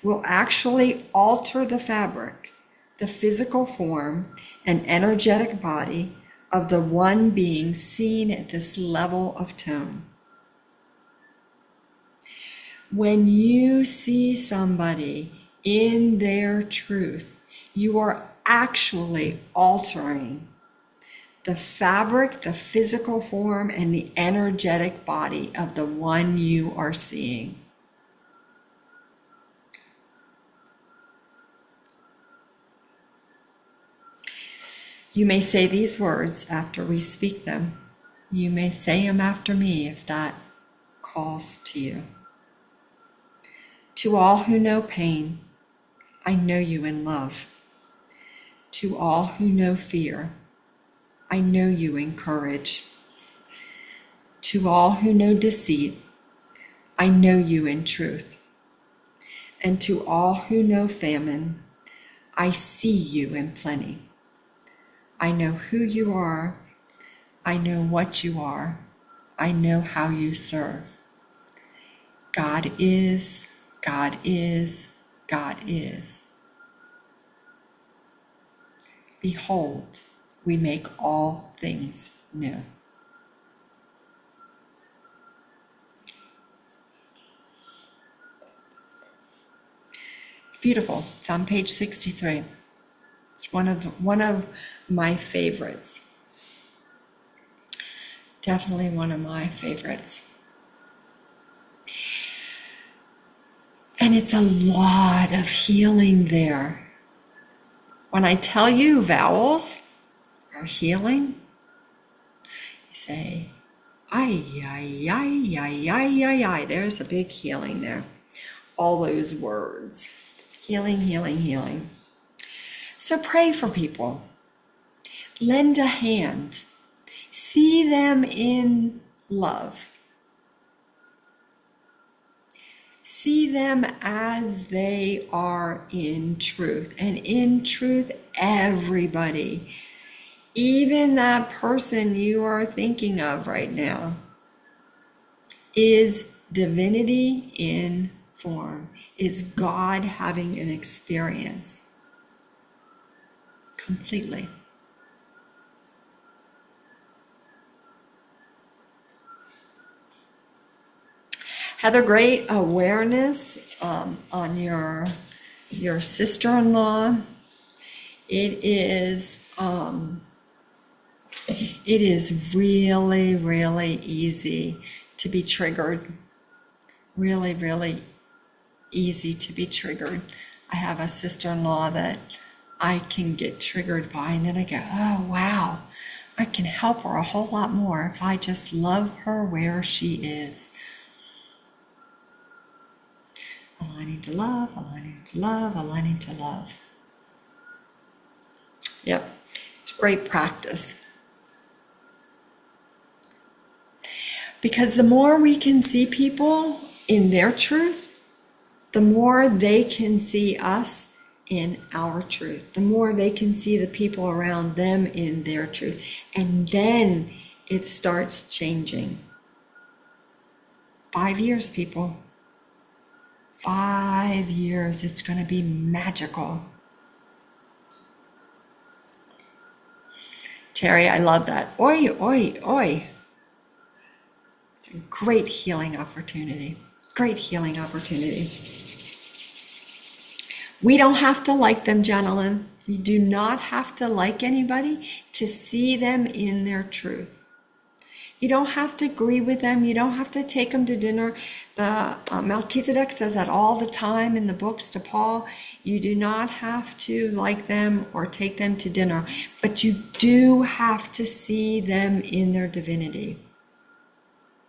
will actually alter the fabric, the physical form, and energetic body of the one being seen at this level of tone. When you see somebody in their truth, you are actually altering the fabric, the physical form, and the energetic body of the one you are seeing. You may say these words after we speak them. You may say them after me if that calls to you. To all who know pain, I know you in love. To all who know fear, I know you in courage. To all who know deceit, I know you in truth. And to all who know famine, I see you in plenty. I know who you are. I know what you are. I know how you serve. God is, God is, God is. Behold, we make all things new. It's beautiful. It's on page 63. It's one of my favorites. Definitely one of my favorites. And it's a lot of healing there. When I tell you vowels are healing, you say, ay, ay, ay, ay, ay, ay, ay. There's a big healing there. All those words. Healing, healing, healing. So pray for people. Lend a hand. See them in love. See them as they are in truth. And in truth, everybody, even that person you are thinking of right now, is divinity in form, is God having an experience completely. Heather, great awareness on your sister-in-law. It is really, really easy to be triggered. Really, really easy to be triggered. I have a sister-in-law that I can get triggered by, and then I go, oh wow, I can help her a whole lot more if I just love her where she is. Aligning to love, aligning to love, aligning to love. Yep, it's great practice. Because the more we can see people in their truth, the more they can see us in our truth. The more they can see the people around them in their truth. And then it starts changing. 5 years, people. 5 years, it's going to be magical. Terry, I love that. Oi, oi, oi. It's a great healing opportunity. Great healing opportunity. We don't have to like them, gentlemen. You do not have to like anybody to see them in their truth. You don't have to agree with them. You don't have to take them to dinner. The Melchizedek says that all the time in the books to Paul. You do not have to like them or take them to dinner, but you do have to see them in their divinity.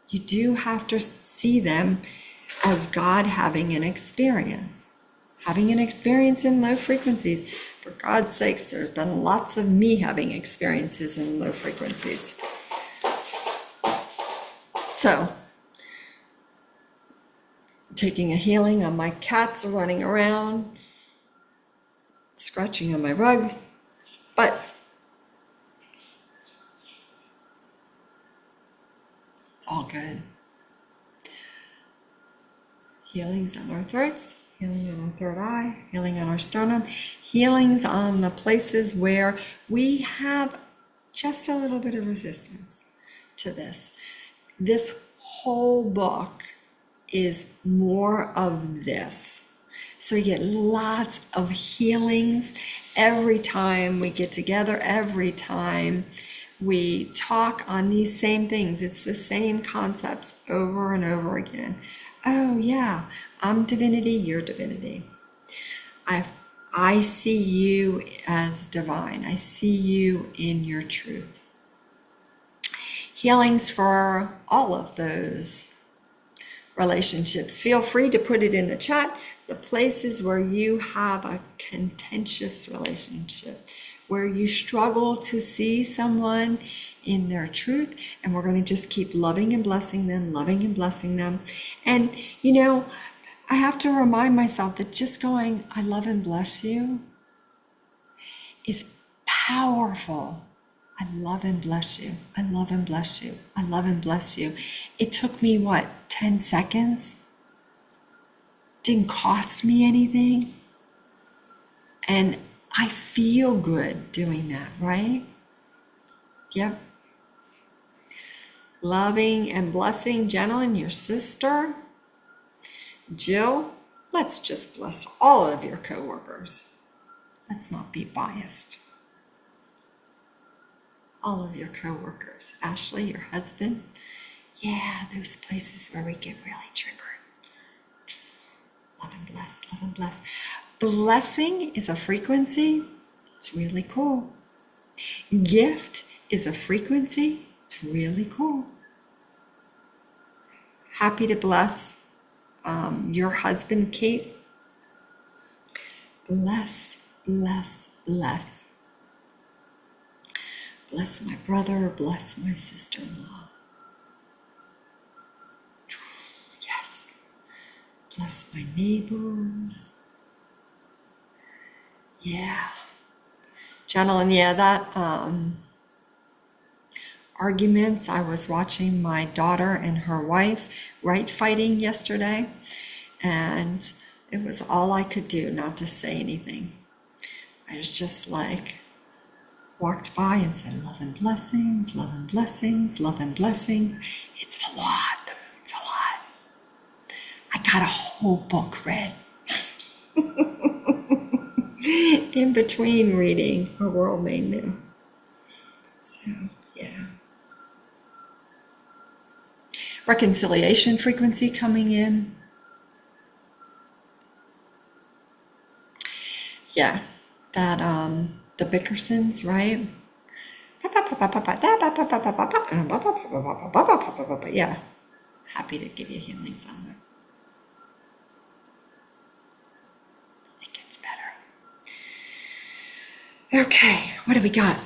You do have to see them as God having an experience. Having an experience in low frequencies. For God's sakes, there's been lots of me having experiences in low frequencies. So, taking a healing on my cats running around, scratching on my rug, but it's all good. Healings on our throats, healing on our third eye, healing on our sternum, healings on the places where we have just a little bit of resistance to this. This whole book is more of this. So we get lots of healings every time we get together, every time we talk on these same things. It's the same concepts over and over again. Oh yeah, I'm divinity, you're divinity. I see you as divine. I see you in your truth. Healings for all of those relationships. Feel free to put it in the chat. The places where you have a contentious relationship, where you struggle to see someone in their truth, and we're going to just keep loving and blessing them, loving and blessing them. And, you know, I have to remind myself that just going, I love and bless you, is powerful. I love and bless you. I love and bless you. I love and bless you. It took me, 10 seconds? Didn't cost me anything. And I feel good doing that, right? Yep. Loving and blessing Jenna and your sister. Jill, let's just bless all of your coworkers. Let's not be biased. All of your coworkers. Ashley, your husband. Yeah, those places where we get really triggered. Love and bless, love and bless. Blessing is a frequency. It's really cool. Gift is a frequency. It's really cool. Happy to bless your husband, Kate. Bless, bless, bless. Bless my brother, bless my sister-in-law. Yes. Bless my neighbors. Yeah. Gentlemen, yeah, that arguments. I was watching my daughter and her wife fighting yesterday, and it was all I could do not to say anything. I was just like, walked by and said, love and blessings, love and blessings, love and blessings. It's a lot. It's a lot. I got a whole book read. In between reading A World Made New. So, yeah. Reconciliation frequency coming in. Yeah, that the Bickersons, right? Yeah, happy to give you healings on there. It gets better. Okay, what do we got?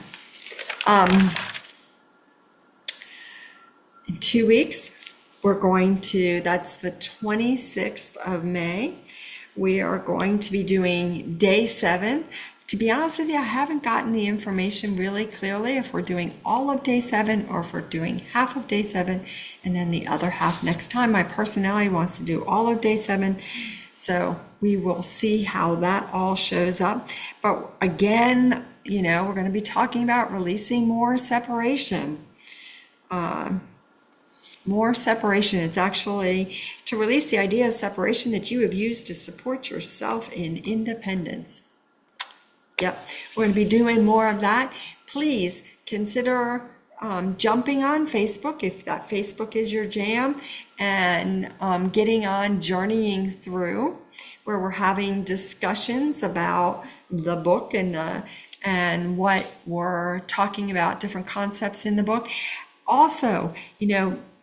In 2 weeks, we're going to, that's the 26th of May, we are going to be doing day 7. To be honest with you, I haven't gotten the information really clearly if we're doing all of day 7 or if we're doing half of day 7 and then the other half next time. My personality wants to do all of day 7. So we will see how that all shows up. But again, you know, we're going to be talking about releasing more separation. More separation. It's actually to release the idea of separation that you have used to support yourself in independence. Yep, we're going to be doing more of that. Please consider jumping on Facebook if that Facebook is your jam, and getting on Journeying Through, where we're having discussions about the book and what we're talking about, different concepts in the book. Also,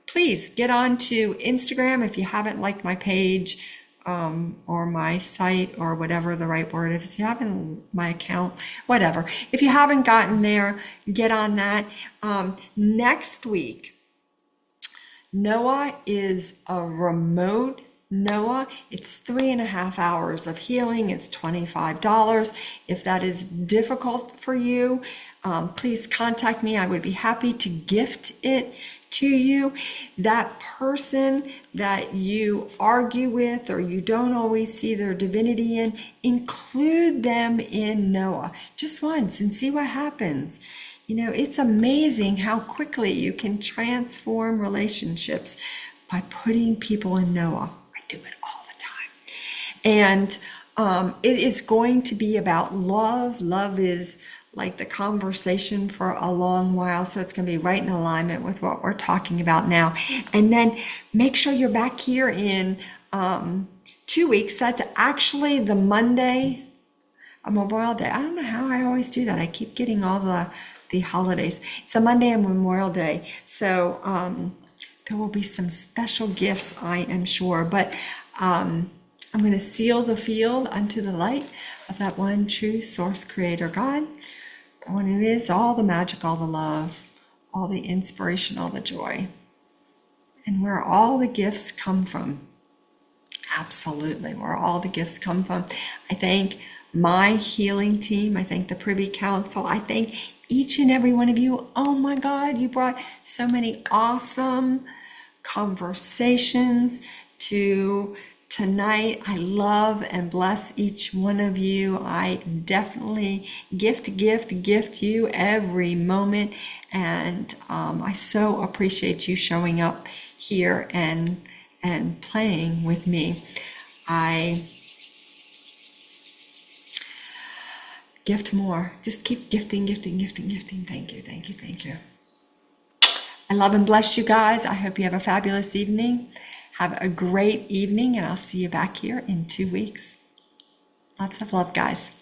please get on to Instagram if you haven't liked my page, or my site, or whatever the right word is. If you haven't, my account, whatever. If you haven't gotten there, get on that. Next week, Noah is a remote Noah. It's 3.5 hours of healing. It's $25. If that is difficult for you, please contact me. I would be happy to gift it to you. That person that you argue with or you don't always see their divinity in, include them in Noah just once and see what happens. It's amazing how quickly you can transform relationships by putting people in Noah. I do it all the time. And it is going to be about love. Love is like the conversation for a long while. So it's going to be right in alignment with what we're talking about now. And then make sure you're back here in 2 weeks. That's actually the Monday of Memorial Day. I don't know how I always do that. I keep getting all the holidays. It's a Monday of Memorial Day. So there will be some special gifts, I am sure. But I'm going to seal the field unto the light of that one true source creator God. The one who is all the magic, all the love, all the inspiration, all the joy. And where all the gifts come from. Absolutely, where all the gifts come from. I thank my healing team. I thank the Privy Council. I thank each and every one of you. Oh my God, you brought so many awesome conversations to tonight. I love and bless each one of you. I definitely gift you every moment. And I so appreciate you showing up here and playing with me. I gift more. Just keep gifting. Thank you. I love and bless you guys. I hope you have a fabulous evening. Have a great evening, and I'll see you back here in 2 weeks. Lots of love, guys.